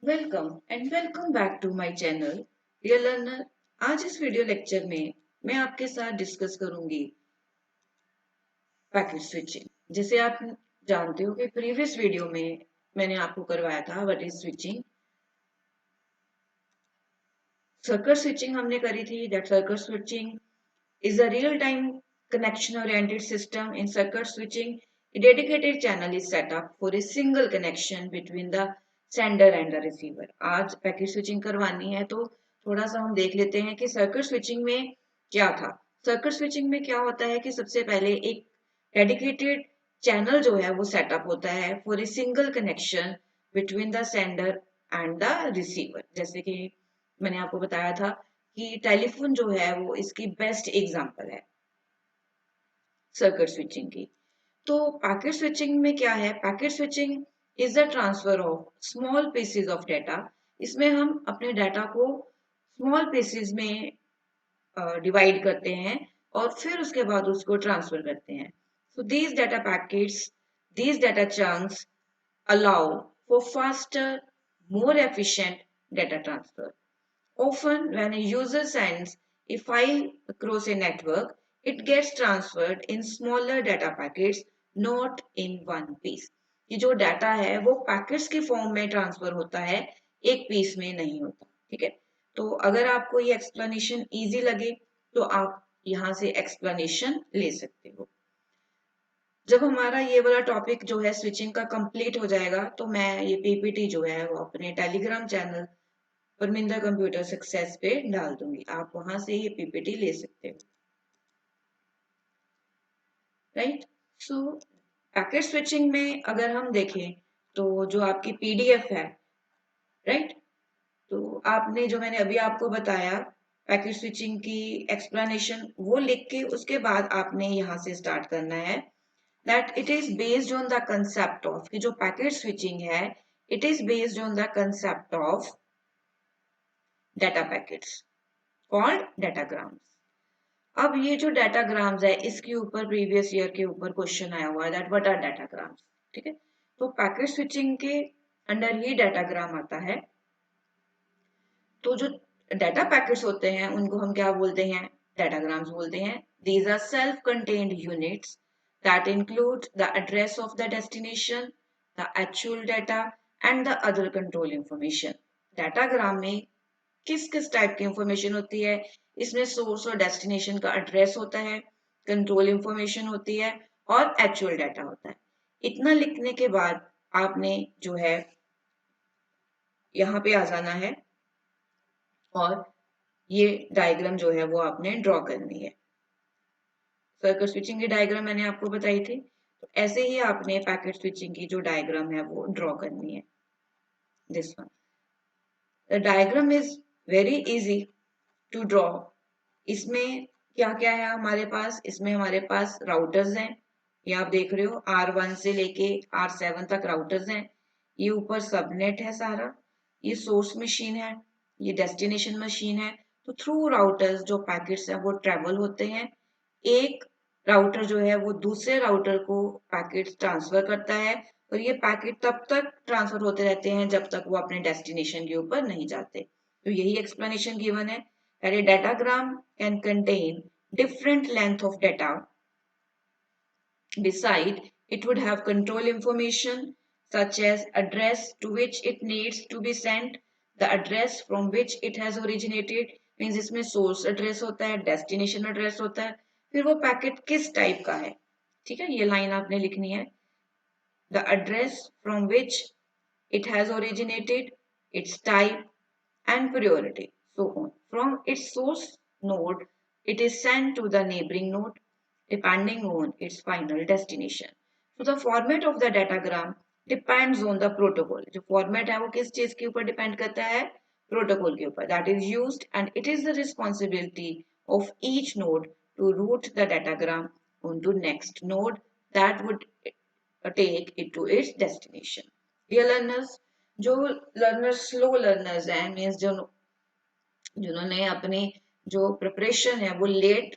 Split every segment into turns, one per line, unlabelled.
Welcome and welcome back to my channel dear learner. आज इस video lecture में मैं आपके साथ डिस्कस करूंगी पैकेट स्विचिंग। जैसे आप जानते हो कि प्रीवियस वीडियो में मैंने आपको करवाया था what is switching. Circuit switching हमने करी थी। That circuit switching is a real-time connection-oriented system. In circuit switching, a dedicated channel is set up for a single connection between the sender and the receiver. आज packet switching करवानी है तो थोड़ा सा हम देख लेते हैं कि सर्किट स्विचिंग में क्या था। सर्किट स्विचिंग में क्या होता है कि सबसे पहले एक डेडिकेटेड चैनल जो है वो सेटअप होता है for a single connection between the sender and the receiver. जैसे कि मैंने आपको बताया था कि टेलीफोन जो है वो इसकी बेस्ट एग्जांपल है सर्किट स्विचिंग की। तो पैकेट स्विचिंग में क्या है? Packet switching is the transfer of small pieces of data. इसमें हम अपने डाटा को स्मॉल पीसेस में डिवाइड करते हैं और फिर उसके बाद उसको ट्रांसफर करते हैं। So these data packets, these data chunks allow for faster, more efficient data transfer. Often, when a user sends a file across a network, it gets transferred in smaller data packets, not in one piece. ये जो data है वो packets के form में transfer होता है, एक piece में नहीं होता। ठीक है, तो अगर आपको ये एक्सप्लेनेशन इजी लगे तो आप यहाँ से एक्सप्लेनेशन ले सकते हो। जब हमारा ये वाला टॉपिक जो है स्विचिंग का कंप्लीट हो जाएगा तो मैं ये पीपीटी जो है वो अपने Telegram channel Parminder computer success पे डाल दूंगी। आप वहां से ये पीपीटी ले सकते हो। राइट। सो पैकेट स्विचिंग में अगर हम देखें तो जो आपकी पीडीएफ है, राइट, तो आपने जो मैंने अभी आपको बताया पैकेट स्विचिंग की एक्सप्लेनेशन वो लिख के उसके बाद आपने यहाँ से स्टार्ट करना है that it is based on the concept of कि जो पैकेट स्विचिंग है it is based on the concept of data packets called datagrams. अब ये जो डाटाग्राम्स है इसके ऊपर प्रीवियस ईयर के ऊपर क्वेश्चन आया हुआ है दैट व्हाट आर डाटाग्राम्स। ठीक है, तो पैकेट स्विचिंग के अंडर ही डाटाग्राम आता है। तो जो डाटा पैकेट्स होते हैं उनको हम क्या बोलते हैं? डाटाग्राम्स बोलते हैं। These are self contained units that include the address of the destination, the actual data and the other control information. Datagram में किस किस टाइप की इंफॉर्मेशन होती है? इसमें सोर्स और डेस्टिनेशन का एड्रेस होता है, कंट्रोल इंफॉर्मेशन होती है और एक्चुअल डाटा होता है। इतना लिखने के बाद आपने जो है यहाँ पे आ जाना है और ये डायग्राम जो है वो आपने ड्रॉ करनी है। सर्किट स्विचिंग की डायग्राम मैंने आपको बताई थी, तो ऐसे ही आपने पैकेट स्विचिंग की जो डायग्राम है वो ड्रॉ करनी है। This one, the diagram is very easy to draw. इसमें क्या क्या है हमारे पास? इसमें हमारे पास राउटर्स हैं, ये आप देख रहे हो R1 से लेके R7 तक राउटर्स हैं। ये ऊपर सबनेट है सारा, ये सोर्स मशीन है, ये डेस्टिनेशन मशीन है। तो थ्रू राउटर्स जो पैकेट्स हैं वो ट्रेवल होते हैं। एक राउटर जो है वो दूसरे राउटर को पैकेट्स ट्रांसफर करता है और ये पैकेट तब तक ट्रांसफर होते रहते हैं जब तक वो अपने डेस्टिनेशन के ऊपर नहीं जाते। तो यही एक्सप्लेनेशन गिवन है that a datagram can contain different length of data. Beside, it would have control information such as address to which it needs to be sent, the address from which it has originated, means इसमें source address होता है, destination address होता है, फिर वो packet किस type का है। ठीक है, ये लाइन आपने लिखनी है। The address from which it has originated, its type and priority, so on. From its source node, it is sent to the neighboring node depending on its final destination. So the format of the datagram depends on the protocol. जो format है वो किस चीज के ऊपर depend करता है? Protocol के ऊपर that is used, and it is the responsibility of each node to route the datagram onto next node that would take it to its destination. Dear learners, जो लर्नर्स स्लो लर्नर्स हैं, means जो जिन्होंने अपनी जो preparation है वो let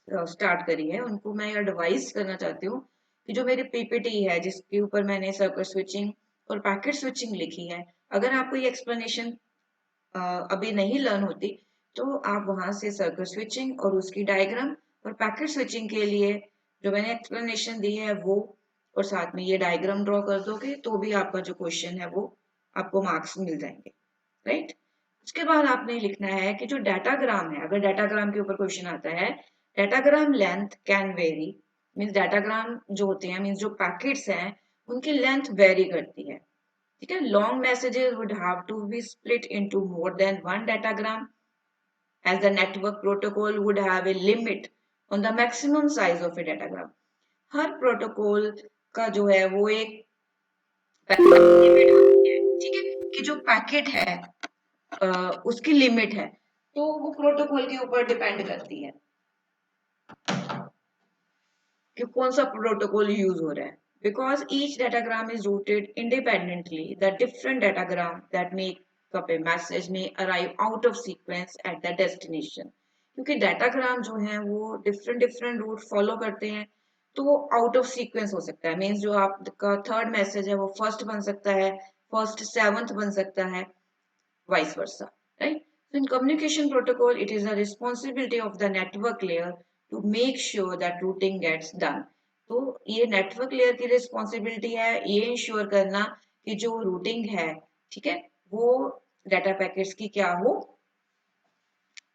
start करी है, उनको मैं एडवाइस करना चाहती हूँ कि जो मेरी पीपीटी है जिसके ऊपर मैंने सर्किट स्विचिंग और पैकेट स्विचिंग लिखी है, अगर आपको ये एक्सप्लेनेशन अभी नहीं लर्न होती तो आप वहां से सर्किट स्विचिंग और उसकी डायग्राम और पैकेट स्विचिंग के लिए जो मैंने एक्सप्लेनेशन दी है वो और साथ में ये डायग्राम ड्रॉ कर दोगे तो भी आपका जो क्वेश्चन है वो आपको मार्क्स मिल जाएंगे, राइट। उसके बाद आपने लिखना है कि जो डाटाग्राम है, अगर डाटाग्राम के ऊपर क्वेश्चन आता है, datagram length can very, means datagram जो होते हैं मीन्स जो पैकेट्स हैं उनकी लेंथ वेरी करती है, ठीक है। Long messages would have to be split into more than one datagram as the network protocol would have a limit on the maximum size of a datagram. Her protocol का जो है वो एक limit होती है, ठीक है, कि जो पैकेट है उसकी लिमिट है, तो वो प्रोटोकॉल के ऊपर डिपेंड करती है कि कौन सा प्रोटोकॉल यूज हो रहा है. Because each datagram is routed independently, the different datagram that make up a message may arrive out of sequence at the destination. क्योंकि डाटाग्राम जो है वो डिफरेंट रूट फॉलो करते हैं तो वो आउट ऑफ सीक्वेंस हो सकता है. मीन्स जो आपका थर्ड मैसेज है वो फर्स्ट बन सकता है, फर्स्ट सेवंथ बन सकता है, vice versa, right? So in communication protocol, it is the responsibility of the network layer to make sure that routing gets done. तो ये नेटवर्क लेयर की रिस्पॉन्सिबिलिटी है ये इंश्योर करना कि जो रूटिंग है, ठीक है, वो डाटा पैकेट्स की क्या हो,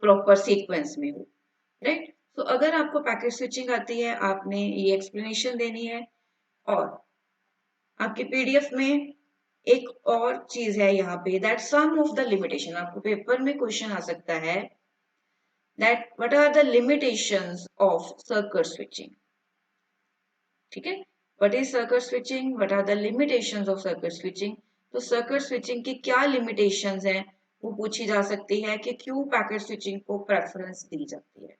प्रॉपर सीक्वेंस में हो, राइट. तो अगर आपको पैकेट स्विचिंग आती है आपने ये एक्सप्लेनेशन देनी है. और आपके पीडीएफ में एक और चीज है यहाँ पे, that some of the limitation, आपको पेपर में क्वेश्चन आ सकता है that what are the limitations of circuit switching, ठीक है. What is circuit switching, what are the limitations of circuit switching. तो सर्किट स्विचिंग की क्या लिमिटेशंस हैं वो पूछी जा सकती है कि क्यों पैकेट स्विचिंग को प्रेफरेंस दी जाती है.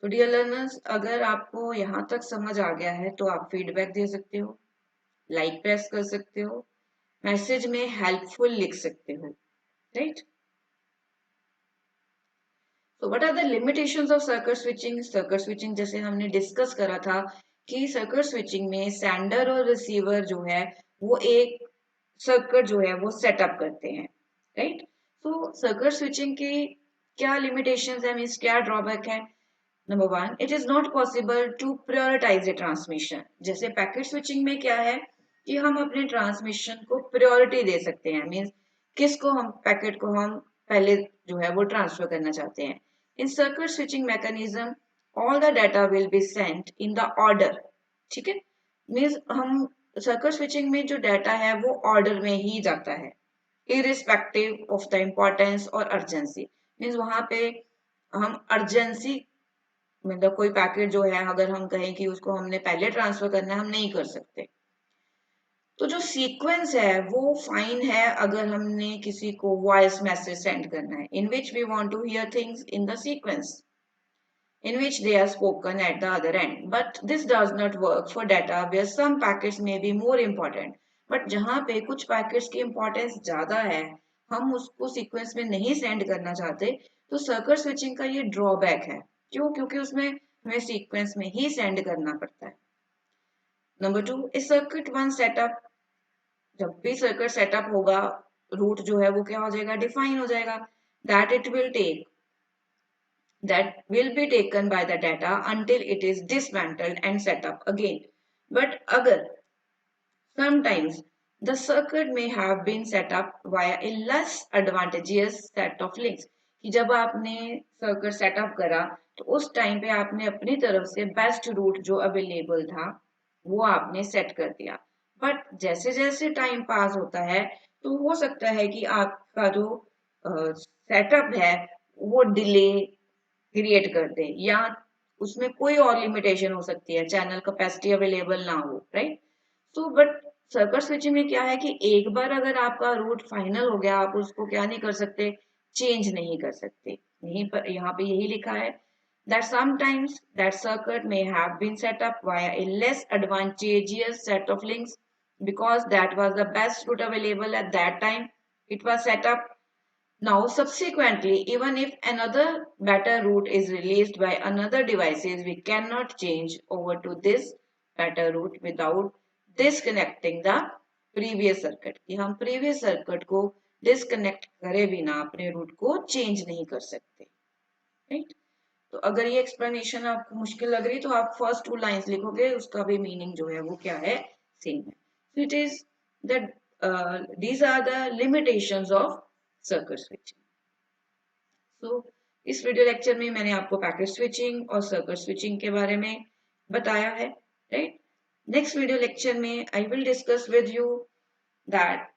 तो डियर लर्नर्स, अगर आपको यहाँ तक समझ आ गया है तो आप फीडबैक दे सकते हो, लाइक प्रेस कर सकते हो, मैसेज में हेल्पफुल लिख सकते हो, राइट. तो what are the limitations of circuit switching. Circuit switching जैसे हमने डिस्कस करा था कि सर्किट स्विचिंग में सेंडर और रिसीवर जो है वो एक सर्किट जो है वो सेटअप करते हैं, राइट. तो सर्किट स्विचिंग की क्या लिमिटेशंस है, मींस क्या ड्रॉबैक है. Number one, it is not possible to prioritise a transmission. जैसे पैकेट स्विचिंग में क्या है कि हम अपने ट्रांसमिशन को प्रायोरिटी दे सकते हैं, मींस किसको हम पैकेट को हम पहले जो है वो ट्रांसफर करना चाहते हैं. In circuit switching mechanism all the data will be sent in the order, ठीक है. मींस हम सर्किट स्विचिंग में जो डाटा है वो ऑर्डर में ही जाता है इरिस्पेक्टिव ऑफ द इम्पोर्टेंस और अर्जेंसी. मीन्स वहां पे हम अर्जेंसी, मतलब कोई पैकेट जो है अगर हम कहें कि उसको हमने पहले ट्रांसफर करना है हम नहीं कर सकते. तो जो सीक्वेंस है वो फाइन है अगर हमने किसी को वॉइस मैसेज सेंड करना है in which we want to hear things in the sequence in which they are spoken at the other end. But this does not work for data where some packets may be more important. But जहाँ पे कुछ packets की importance ज्यादा है, हम उसको sequence में नहीं सेंड करना चाहते, तो सर्किट स्विचिंग का ये ड्रॉबैक है. क्यों? क्योंकि उसमें हमें सीक्वेंस में ही सेंड करना पड़ता है. नंबर टू, इस सर्किट वन सेटअप, जब भी सर्किट सेटअप होगा रूट जो है वो क्या हो जाएगा, डिफाइन हो जाएगा. That it will take, that will be taken by the data until it is dismantled and set up again. But agar sometimes the circuit may have been set up via a less advantageous set of links. कि जब आपने circuit setup करा तो उस time पे आपने अपनी तरफ से बेस्ट रूट जो अवेलेबल था वो आपने सेट कर दिया. बट जैसे जैसे टाइम पास होता है तो हो सकता है कि आपका जो सेटअप है वो डिले क्रिएट कर दे या उसमें कोई और लिमिटेशन हो सकती है, चैनल कैपेसिटी अवेलेबल ना हो, right. So but circuit switching में क्या है कि एक बार अगर आपका रूट फाइनल हो गया आप उसको क्या नहीं कर सकते, चेंज नहीं कर सकते. यहीं पर यहाँ पे यही लिखा है that sometimes that circuit may have been set up via a less advantageous set of links because that was the best route available at that time it was set up. Now, subsequently, even if another better route is released by another devices, we cannot change over to this better route without disconnecting the previous circuit कि हम previous circuit को disconnect करे बिना अपने root को change नहीं कर सकते, राइट। तो अगर ये एक्सप्लेनेशन आपको मुश्किल लग रही तो आप फर्स्ट 2 लाइंस लिखोगे, उसका भी मीनिंग जो है वो क्या है, सेम है। So it is that these are the limitations of circuit switching. So इस वीडियो लेक्चर में मैंने आपको पैकेट स्विचिंग और सर्किट स्विचिंग के बारे में बताया है, राइट। नेक्स्ट वीडियो लेक्चर में I will discuss with you that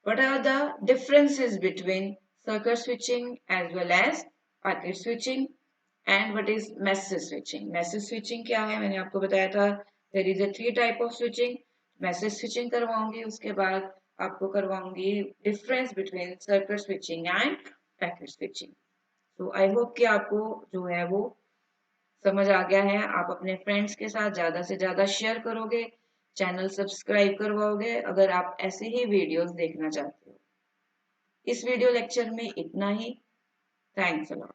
what are the differences between circuit switching as well as packet switching and what is message switching. Message switching क्या है, मैंने आपको बताया था there is a 3 type of switching. Message switching करवाऊंगी, उसके बाद आपको करवाऊंगी difference between circuit switching and packet switching. तो आई होप कि आपको जो है वो समझ आ गया है। आप अपने फ्रेंड्स के साथ ज्यादा से ज्यादा शेयर करोगे, चैनल सब्सक्राइब करवाओगे अगर आप ऐसे ही वीडियोस देखना चाहते हो। इस वीडियो लेक्चर में इतना ही। Thanks a lot.